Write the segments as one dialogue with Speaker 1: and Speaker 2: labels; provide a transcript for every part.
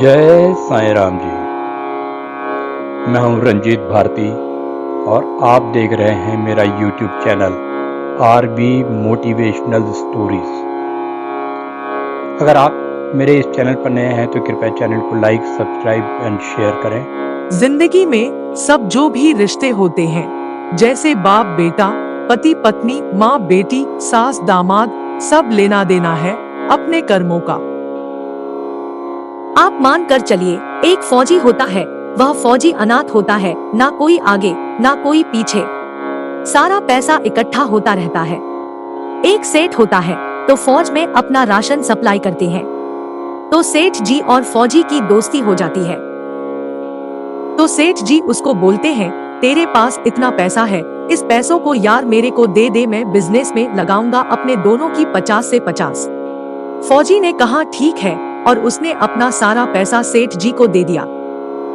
Speaker 1: जय साईं राम जी। मैं हूं रंजीत भारती और आप देख रहे हैं मेरा YouTube channel RB motivational stories. अगर आप मेरे इस चैनल पर नए हैं तो कृपया चैनल को लाइक, सब्सक्राइब एंड शेयर करें।
Speaker 2: जिंदगी में सब जो भी रिश्ते होते हैं, जैसे बाप बेटा, पति पत्नी, माँ बेटी, सास दामाद, सब लेना देना है अपने कर्मों का।
Speaker 3: आप मान कर चलिए, एक फौजी होता है। वह फौजी अनाथ होता है, ना कोई आगे ना कोई पीछे, सारा पैसा इकट्ठा होता रहता है। एक सेठ होता है तो फौज में अपना राशन सप्लाई करते हैं। तो सेठ जी और फौजी की दोस्ती हो जाती है। तो सेठ जी उसको बोलते हैं, तेरे पास इतना पैसा है, इस पैसों को यार मेरे को दे दे, मैं बिजनेस में लगाऊंगा अपने दोनों की 50 से 50। फौजी ने कहा ठीक है, और उसने अपना सारा पैसा सेठ जी को दे दिया।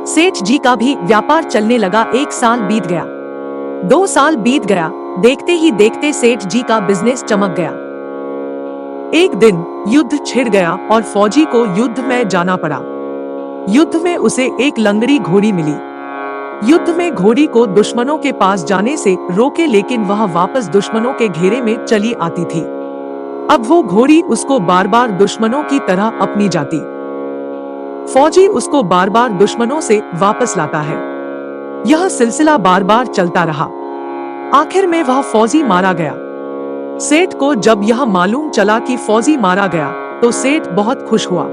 Speaker 3: सेठ जी का भी व्यापार चलने लगा। 1 साल बीत गया, 2 साल बीत गया, देखते ही देखते सेठ जी का बिजनेस चमक गया। एक दिन युद्ध छिड़ गया और फौजी को युद्ध में जाना पड़ा। युद्ध में उसे एक लंगड़ी घोड़ी मिली। युद्ध में घोड़ी को दुश्मनों के पास जाने से रोके, लेकिन वह वापस दुश्मनों के घेरे में चली आती थी। अब वो घोड़ी उसको बार बार दुश्मनों की तरह अपनी जाती। फौजी उसको बार बार दुश्मनों से वापस लाता है। यह सिलसिला बार बार चलता रहा। आखिर में वह फौजी मारा गया। सेठ को जब यह मालूम चला कि फौजी मारा गया तो सेठ बहुत खुश हुआ।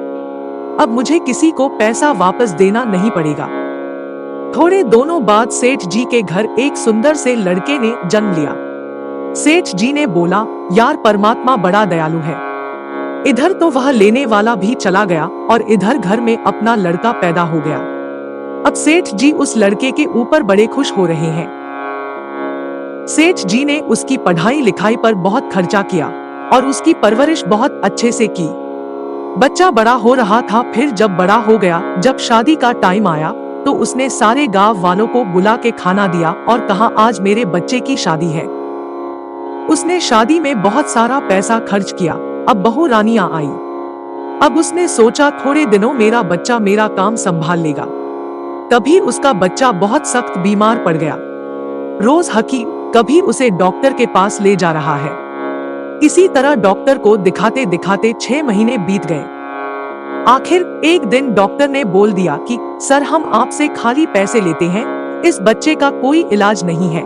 Speaker 3: अब मुझे किसी को पैसा वापस देना नहीं पड़ेगा। थोड़े दिनों बाद सेठ जी के घर एक सुंदर से लड़के ने जन्म लिया। सेठ जी ने बोला, यार परमात्मा बड़ा दयालु है। इधर तो वह लेने वाला भी चला गया और इधर घर में अपना लड़का पैदा हो गया। अब सेठ जी उस लड़के के ऊपर बड़े खुश हो रहे हैं। सेठ जी ने उसकी पढ़ाई लिखाई पर बहुत खर्चा किया और उसकी परवरिश बहुत अच्छे से की। बच्चा बड़ा हो रहा था। फिर जब बड़ा हो गया, जब शादी का टाइम आया तो उसने सारे गांव वालों को बुला के खाना दिया और कहा, आज मेरे बच्चे की शादी है। उसने शादी में बहुत सारा पैसा खर्च किया। अब बहू रानियां आई। अब उसने सोचा, थोड़े दिनों मेरा बच्चा मेरा काम संभाल लेगा। तभी उसका बच्चा बहुत सख्त बीमार पड़ गया। रोज हकीम कभी उसे डॉक्टर के पास ले जा रहा है। इसी तरह डॉक्टर को दिखाते दिखाते 6 महीने बीत गए। आखिर एक दिन डॉक्टर ने बोल दिया कि सर, हम आपसे खाली पैसे लेते हैं, इस बच्चे का कोई इलाज नहीं है,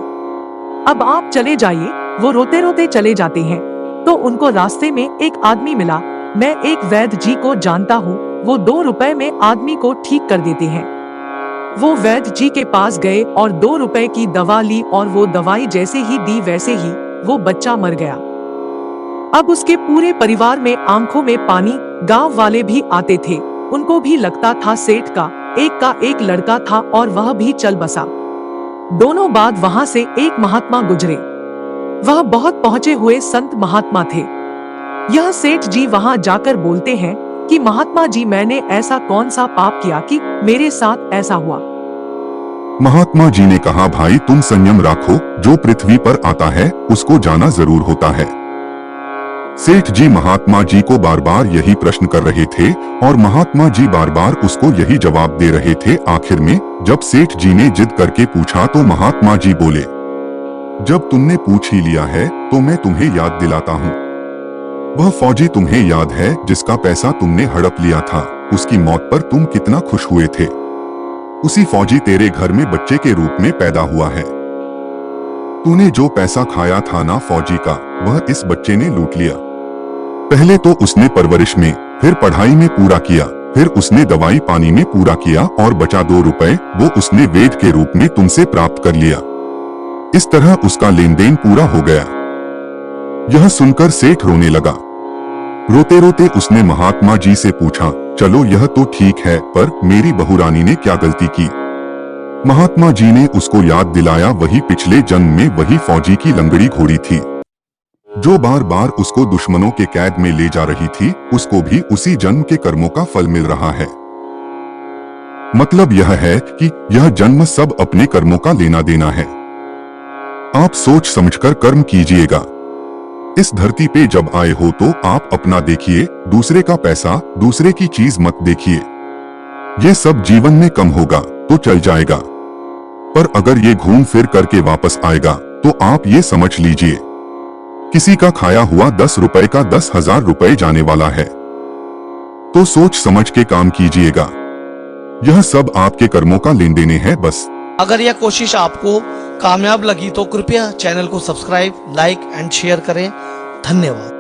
Speaker 3: अब आप चले जाइए। वो रोते रोते चले जाते हैं। तो उनको रास्ते में एक आदमी मिला। मैं एक वैद्य जी को जानता हूँ, वो 2 रुपए में आदमी को ठीक कर देते हैं। वो वैद्य जी के पास गए और 2 रुपए की दवा ली और वो दवाई जैसे ही दी वैसे ही वो बच्चा मर गया। अब उसके पूरे परिवार में आंखों में पानी। गांव वाले भी आते थे, उनको भी लगता था सेठ का एक लड़का था और वह भी चल बसा। दोनों बाद वहां से एक महात्मा गुजरे। वह बहुत पहुंचे हुए संत महात्मा थे। यह सेठ जी वहां जाकर बोलते हैं कि महात्मा जी, मैंने ऐसा कौन सा पाप किया कि मेरे साथ ऐसा हुआ।
Speaker 4: महात्मा जी ने कहा, भाई तुम संयम रखो, जो पृथ्वी पर आता है उसको जाना जरूर होता है। सेठ जी महात्मा जी को बार बार यही प्रश्न कर रहे थे और महात्मा जी बार बार उसको यही जवाब दे रहे थे। आखिर में जब सेठ जी ने जिद करके पूछा तो महात्मा जी बोले, जब तुमने पूछ ही लिया है तो मैं तुम्हें याद दिलाता हूँ। वह फौजी तुम्हें याद है जिसका पैसा तुमने हड़प लिया था, उसकी मौत पर तुम कितना खुश हुए थे। उसी फौजी तेरे घर में बच्चे के रूप में पैदा हुआ है। तूने जो पैसा खाया था ना फौजी का, वह इस बच्चे ने लूट लिया। पहले तो उसने परवरिश में, फिर पढ़ाई में पूरा किया, फिर उसने दवाई पानी में पूरा किया और बचा 2 रुपए वो उसने वेद के रूप में तुमसे प्राप्त कर लिया। इस तरह उसका लेन देन पूरा हो गया। यह सुनकर सेठ रोने लगा। रोते रोते उसने महात्मा जी से पूछा, चलो यह तो ठीक है, पर मेरी बहू रानी ने क्या गलती की। महात्मा जी ने उसको याद दिलाया, वही पिछले जन्म में वही फौजी की लंगड़ी घोड़ी थी जो बार बार उसको दुश्मनों के कैद में ले जा रही थी। उसको भी उसी जन्म के कर्मों का फल मिल रहा है। मतलब यह है कि यह जन्म सब अपने कर्मों का लेना देना है। आप सोच समझकर कर्म कीजिएगा। इस धरती पे जब आए हो तो आप अपना देखिए, दूसरे का पैसा, दूसरे की चीज मत देखिए। ये सब जीवन में कम होगा तो चल जाएगा, पर अगर ये घूम फिर करके वापस आएगा तो आप ये समझ लीजिए किसी का खाया हुआ 10 रुपए का 10,000 रुपए जाने वाला है। तो सोच समझ के काम कीजिएगा। यह सब आपके कर्मों का लेन देने है बस।
Speaker 5: अगर यह कोशिश आपको कामयाब लगी तो कृपया चैनल को सब्सक्राइब, लाइक एंड शेयर करें। धन्यवाद।